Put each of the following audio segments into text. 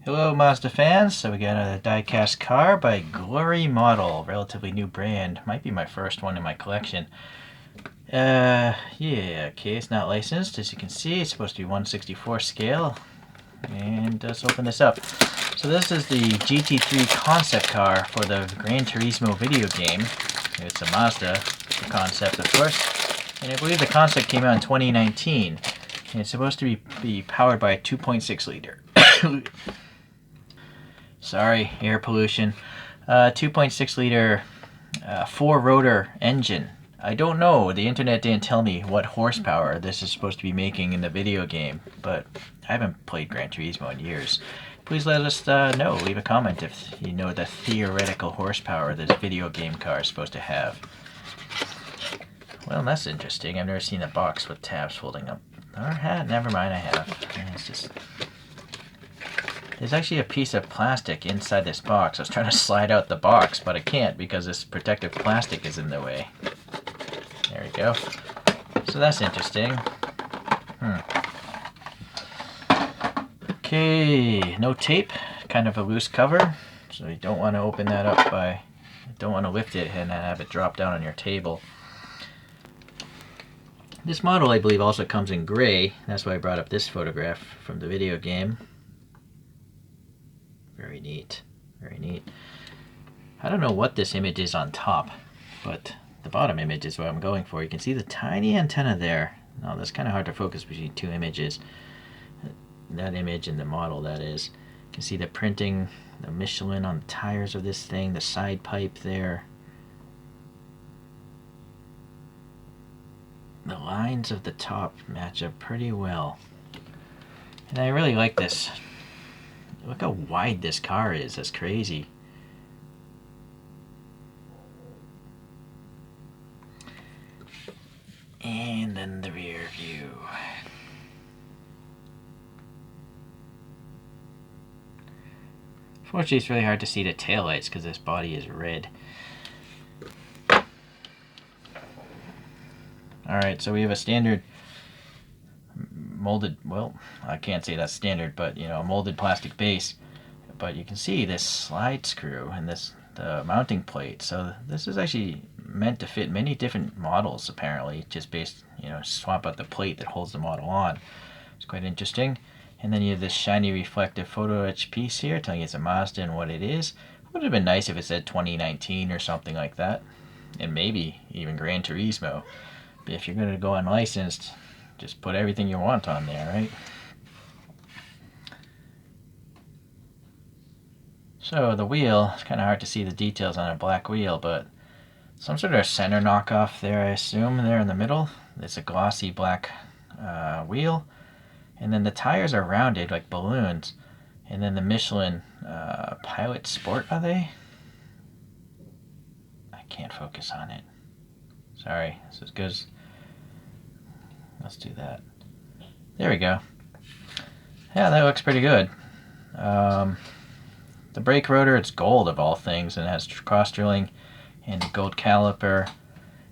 Hello Mazda fans, so we got a diecast car by Glory Model, relatively new brand, might be my first one in my collection. Yeah, okay, it's not licensed, as you can see, it's supposed to be 1/64 scale, and let's open this up. So this is the GT3 concept car for the Gran Turismo video game. It's a Mazda, the concept of course, and I believe the concept came out in 2019, and it's supposed to be powered by a 2.6 liter. Sorry, air pollution. 2.6 liter 4-rotor engine. I don't know. The internet didn't tell me what horsepower this is supposed to be making in the video game, but I haven't played Gran Turismo in years. Please let us know. Leave a comment if you know the theoretical horsepower this video game car is supposed to have. Well, that's interesting. I've never seen a box with tabs folding up. Or never mind, I have. It's just... There's actually a piece of plastic inside this box. I was trying to slide out the box, but I can't because this protective plastic is in the way. There we go. So that's interesting. Okay, no tape. Kind of a loose cover. So you don't want to open that up don't want to lift it and have it drop down on your table. This model, I believe, also comes in gray. That's why I brought up this photograph from the video game. Very neat, very neat. I don't know what this image is on top, but the bottom image is what I'm going for. You can see the tiny antenna there. Now that's kind of hard to focus between two images. That image and the model, that is. You can see the printing, the Michelin on the tires of this thing, the side pipe there. The lines of the top match up pretty well. And I really like this. Look how wide this car is. That's crazy. And then the rear view. Fortunately, it's really hard to see the taillights because this body is red. Alright, so we have a standard molded, well, I can't say that's standard, but you know, a molded plastic base. But you can see this slide screw and the mounting plate. So this is actually meant to fit many different models apparently, just based, you know, swap out the plate that holds the model on. It's quite interesting. And then you have this shiny reflective photo etch piece here telling you it's a Mazda and what it is. It would have been nice if it said 2019 or something like that. And maybe even Gran Turismo. But if you're going to go unlicensed, just put everything you want on there, right? So the wheel, it's kind of hard to see the details on a black wheel, but some sort of center knockoff there, I assume, there in the middle. It's a glossy black wheel. And then the tires are rounded like balloons. And then the Michelin Pilot Sport, are they? I can't focus on it. Sorry, this is good. Let's do that. There we go. Yeah, that looks pretty good. The brake rotor, it's gold of all things, and it has cross drilling and a gold caliper.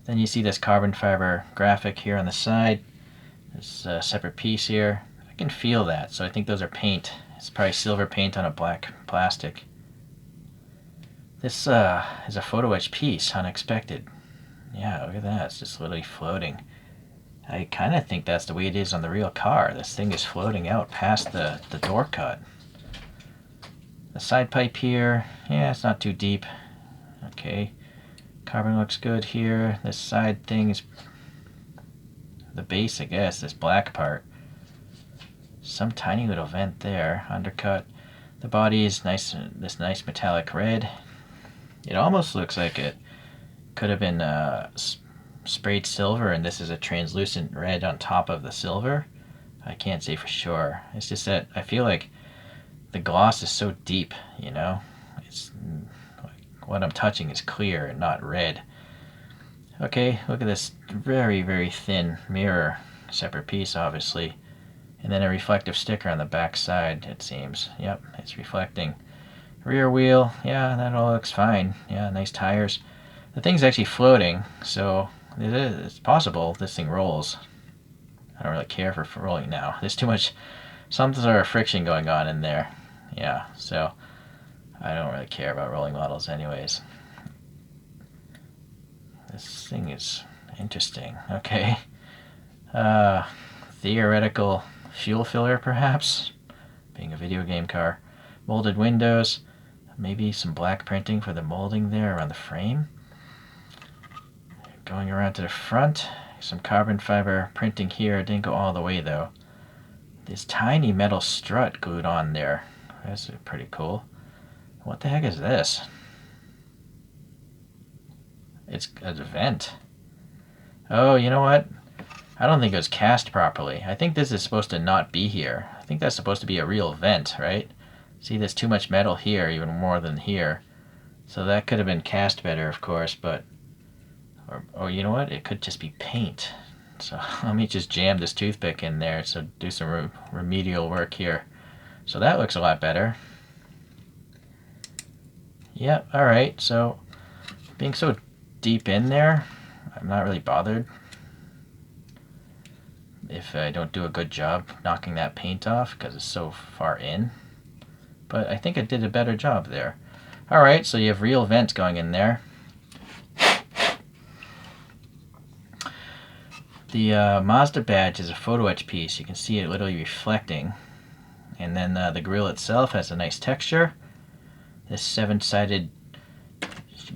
Then you see this carbon fiber graphic here on the side. There's a separate piece here. I can feel that, so I think those are paint. It's probably silver paint on a black plastic. This is a photo etch piece, unexpected. Yeah, look at that, it's just literally floating. I kind of think that's the way it is on the real car. This thing is floating out past the door cut. The side pipe here, yeah, it's not too deep. Okay, carbon looks good here. This side thing is the base, I guess, this black part. Some tiny little vent there, undercut. The body is nice, this nice metallic red. It almost looks like it could have been sprayed silver, and this is a translucent red on top of the silver. I can't say for sure. It's just that I feel like the gloss is so deep, you know. It's like what I'm touching is clear and not red. Okay, look at this very, very thin mirror, separate piece obviously, and then a reflective sticker on the back side, it seems. Yep, it's reflecting. Rear wheel, yeah, that all looks fine. Yeah, nice tires. The thing's actually floating, so it's possible this thing rolls. I don't really care for rolling now. There's too much, some sort of friction going on in there. Yeah, so I don't really care about rolling models anyways. This thing is interesting. Okay. Theoretical fuel filler, perhaps, being a video game car. Molded windows, maybe some black printing for the molding there around the frame. Going around to the front, some carbon fiber printing here. It didn't go all the way though. This tiny metal strut glued on there. That's pretty cool. What the heck is this? It's a vent. Oh, you know what? I don't think it was cast properly. I think this is supposed to not be here. I think that's supposed to be a real vent, right? See, there's too much metal here, even more than here. So that could have been cast better, of course, but... Or you know what? It could just be paint. So let me just jam this toothpick in there, so do some remedial work here. So that looks a lot better. Yep, alright, so being so deep in there, I'm not really bothered if I don't do a good job knocking that paint off because it's so far in. But I think I did a better job there. Alright, so you have real vents going in there. The Mazda badge is a photo etch piece. You can see it literally reflecting. And then the grille itself has a nice texture. This 7-sided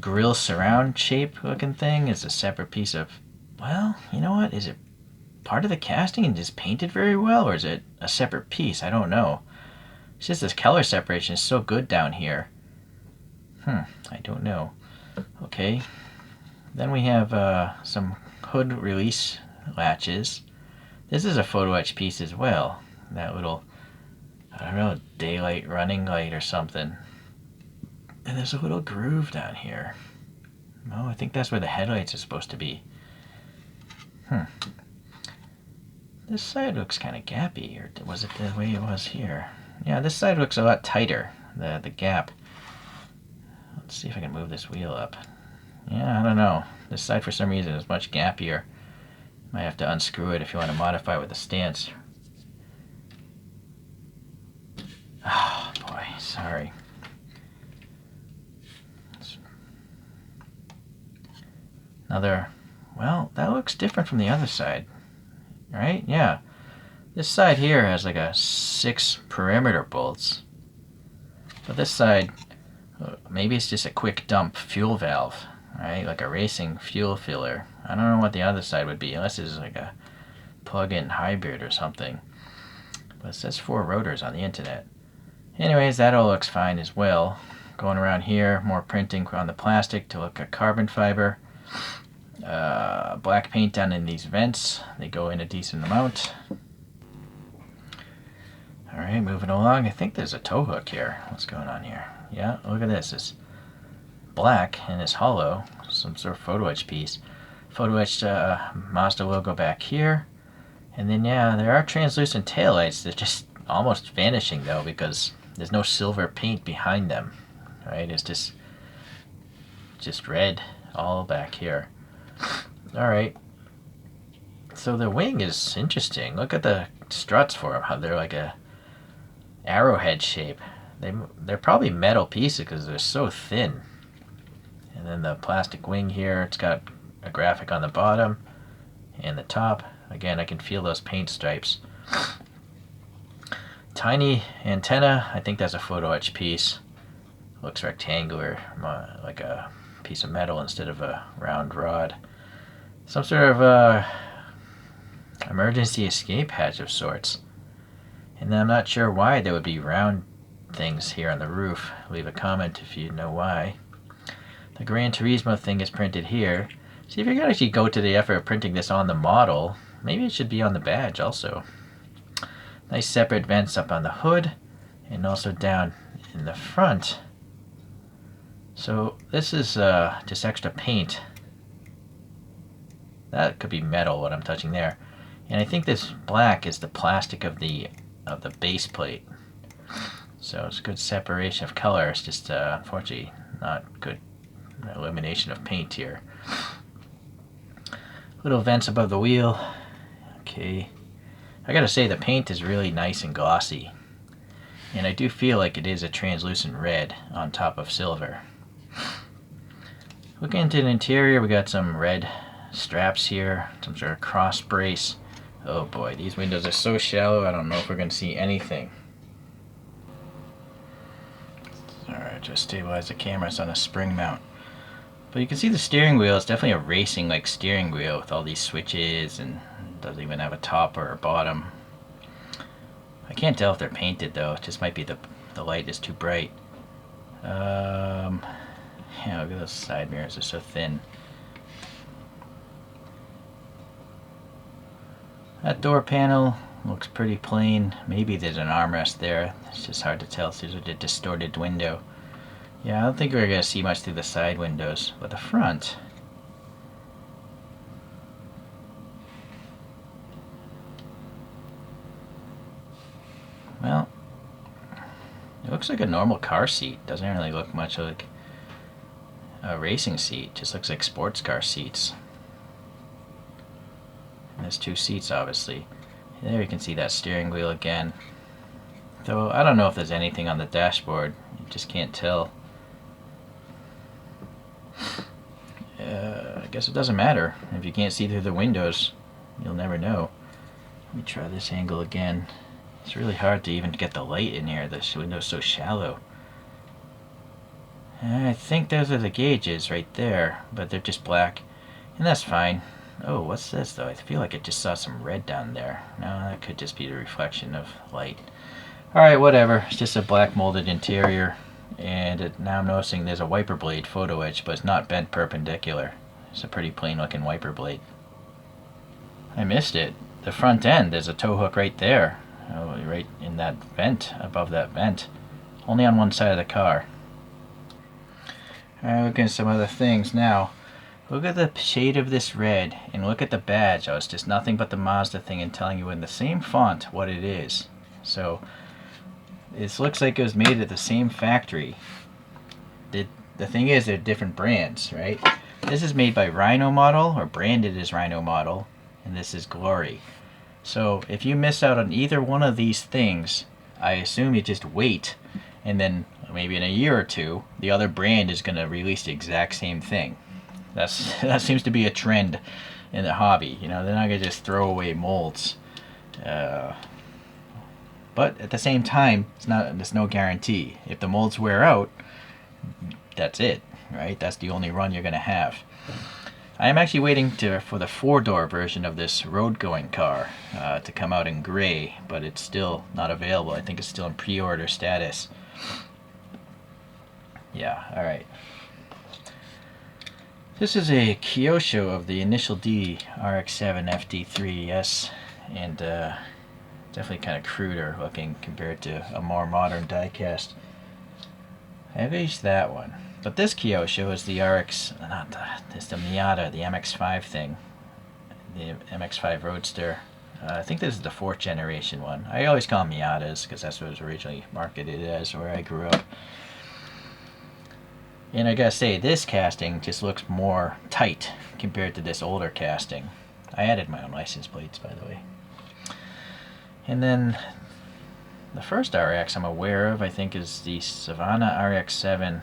grille surround shape looking thing is a separate piece of, well, you know what? Is it part of the casting and just painted very well, or is it a separate piece? I don't know. It's just this color separation is so good down here. I don't know. Okay. Then we have some hood release latches. This is a photo etch piece as well. That little, I don't know, daylight running light or something. And there's a little groove down here. Oh, I think that's where the headlights are supposed to be. This side looks kind of gappy, or was it the way it was here? Yeah, this side looks a lot tighter, the gap. Let's see if I can move this wheel up. Yeah, I don't know. This side for some reason is much gappier. Might have to unscrew it if you want to modify it with a stance. Oh boy, sorry. Another, well, that looks different from the other side, right? Yeah. This side here has like a 6 perimeter bolts. But this side, maybe it's just a quick dump fuel valve, right? Like a racing fuel filler. I don't know what the other side would be, unless it's like a plug-in hybrid or something. But it says 4 rotors on the internet. Anyways, that all looks fine as well. Going around here, more printing on the plastic to look at carbon fiber. Black paint down in these vents. They go in a decent amount. Alright, moving along. I think there's a tow hook here. What's going on here? Yeah, look at this. It's black and it's hollow. Some sort of photo etch piece. Photo etched Mazda logo back here. And then, yeah, there are translucent taillights. They're just almost vanishing, though, because there's no silver paint behind them. Right? It's just red all back here. Alright. So the wing is interesting. Look at the struts for them. How they're like a arrowhead shape. They're probably metal pieces because they're so thin. And then the plastic wing here, it's got a graphic on the bottom and the top. Again, I can feel those paint stripes. Tiny antenna. I think that's a photo etch piece. Looks rectangular, like a piece of metal instead of a round rod. Some sort of emergency escape hatch of sorts. And then I'm not sure why there would be round things here on the roof. Leave a comment if you know why. The Gran Turismo thing is printed here. See, if you're going to actually go to the effort of printing this on the model, maybe it should be on the badge also. Nice separate vents up on the hood and also down in the front. So this is just extra paint. That could be metal, what I'm touching there. And I think this black is the plastic of the base plate. So it's good separation of color. It's just unfortunately not good elimination of paint here. Little vents above the wheel. Okay. I gotta say the paint is really nice and glossy. And I do feel like it is a translucent red on top of silver. Looking into the interior, we got some red straps here, some sort of cross brace. Oh boy, these windows are so shallow, I don't know if we're going to see anything. Alright, just stabilize the camera. It's on a spring mount. But you can see the steering wheel. It's definitely a racing like steering wheel with all these switches, and it doesn't even have a top or a bottom. I can't tell if they're painted though. It just might be the light is too bright. Yeah, look at those side mirrors. They're so thin. That door panel looks pretty plain. Maybe there's an armrest there. It's just hard to tell through the distorted window. Yeah, I don't think we're going to see much through the side windows, but the front... well, it looks like a normal car seat. Doesn't really look much like a racing seat. Just looks like sports car seats. And there's two seats, obviously. There you can see that steering wheel again. Though I don't know if there's anything on the dashboard. You just can't tell. I guess it doesn't matter. If you can't see through the windows, you'll never know. Let me try this angle again. It's really hard to even get the light in here. This window's so shallow. I think those are the gauges right there, but they're just black. And that's fine. Oh, what's this though? I feel like I just saw some red down there. No, that could just be the reflection of light. Alright, whatever. It's just a black molded interior. And now I'm noticing there's a wiper blade photo etch, but it's not bent perpendicular. It's a pretty plain looking wiper blade. I missed it. The front end, there's a tow hook right there. Oh, right in that vent, above that vent. Only on one side of the car. Alright, looking at some other things now. Look at the shade of this red, and look at the badge. Oh, it's just nothing but the Mazda thing and telling you in the same font what it is. So, this looks like it was made at the same factory. The thing is, they're different brands, right? This is made by Rhino Model, or branded as Rhino Model, and this is Glory. So, if you miss out on either one of these things, I assume you just wait, and then maybe in a year or two, the other brand is going to release the exact same thing. That seems to be a trend in the hobby. You know, they're not going to just throw away molds. But at the same time, there's no guarantee. If the molds wear out, that's it, right? That's the only run you're going to have. I am actually waiting for the 4-door version of this road-going car to come out in gray, but it's still not available. I think it's still in pre-order status. Yeah, alright. This is a Kyosho of the Initial D RX-7 FD3S, and definitely kind of cruder looking compared to a more modern diecast. I've aged that one. But this Kyosho is the RX, it's the Miata, the MX-5 thing. The MX-5 Roadster. I think this is the 4th generation one. I always call them Miatas because that's what it was originally marketed as where I grew up. And I gotta say, this casting just looks more tight compared to this older casting. I added my own license plates, by the way. And then the first RX I'm aware of, I think, is the Savannah RX-7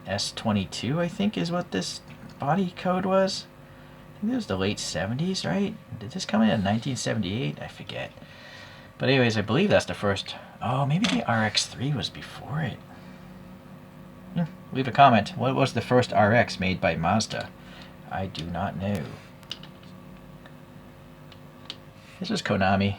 S22, I think is what this body code was. I think it was the late 70s, right? Did this come in 1978? I forget. But anyways, I believe that's the first... oh, maybe the RX-3 was before it. Leave a comment. What was the first RX made by Mazda? I do not know. This is Konami.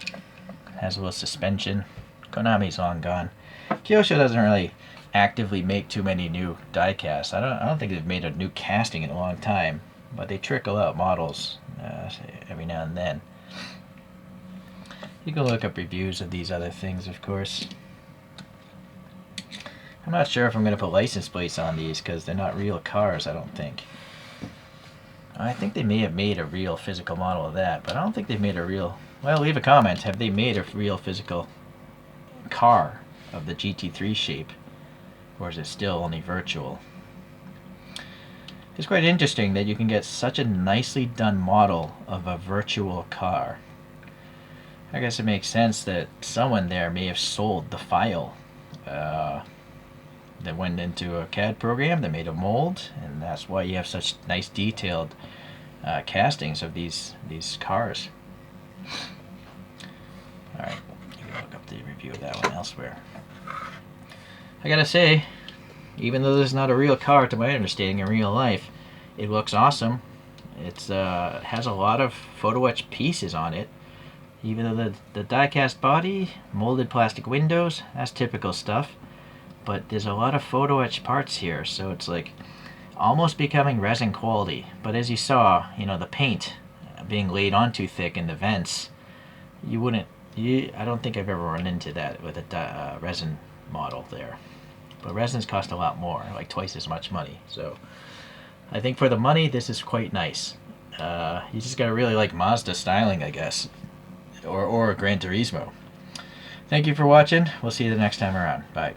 Has a little suspension. Konami's long gone. Kyosho doesn't really actively make too many new diecasts. I don't think they've made a new casting in a long time, but they trickle out models every now and then. You can look up reviews of these other things, of course. I'm not sure if I'm going to put license plates on these because they're not real cars, I don't think. I think they may have made a real physical model of that, but I don't think they've made a real... well, leave a comment. Have they made a real physical car of the GT3 shape? Or is it still only virtual? It's quite interesting that you can get such a nicely done model of a virtual car. I guess it makes sense that someone there may have sold the file that went into a CAD program that made a mold, and that's why you have such nice detailed castings of these cars. Alright, you can look up the review of that one elsewhere. I gotta say, even though this is not a real car to my understanding in real life, it looks awesome. It has a lot of photo etch pieces on it. Even though the die-cast body, molded plastic windows, that's typical stuff. But there's a lot of photo etch parts here, so it's like almost becoming resin quality. But as you saw, you know, the paint being laid on too thick in the vents, I don't think I've ever run into that with a resin model there. But resins cost a lot more, like twice as much money. So I think for the money, this is quite nice. You just gotta really like Mazda styling, I guess, or Gran Turismo. Thank you for watching. We'll see you the next time around. Bye.